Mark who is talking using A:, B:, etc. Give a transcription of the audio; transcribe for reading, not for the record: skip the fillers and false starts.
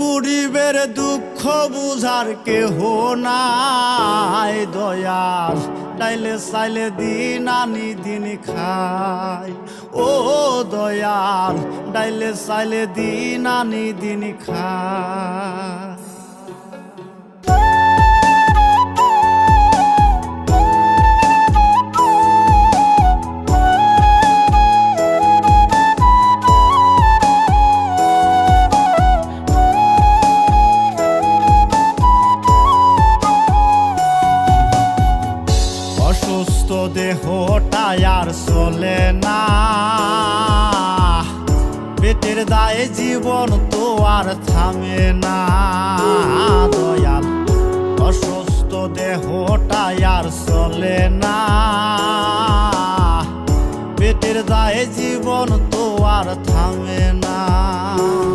A: গরিবের দুঃখ বুঝার কেহ নাই দয়াল, ডাইলে চাইলে দিন আনি দিন খাই। ও দয়াল, ডাইলে চাইলে দিন আনি দিন খাই। অসুস্থ দেহটাই আর চলে না, পেটের দায়ে জীবন তো আর থামে না দয়াল। অসুস্থ দেহটাই আর চলে না, পেটের দায়ে জীবন তো আর থামে না।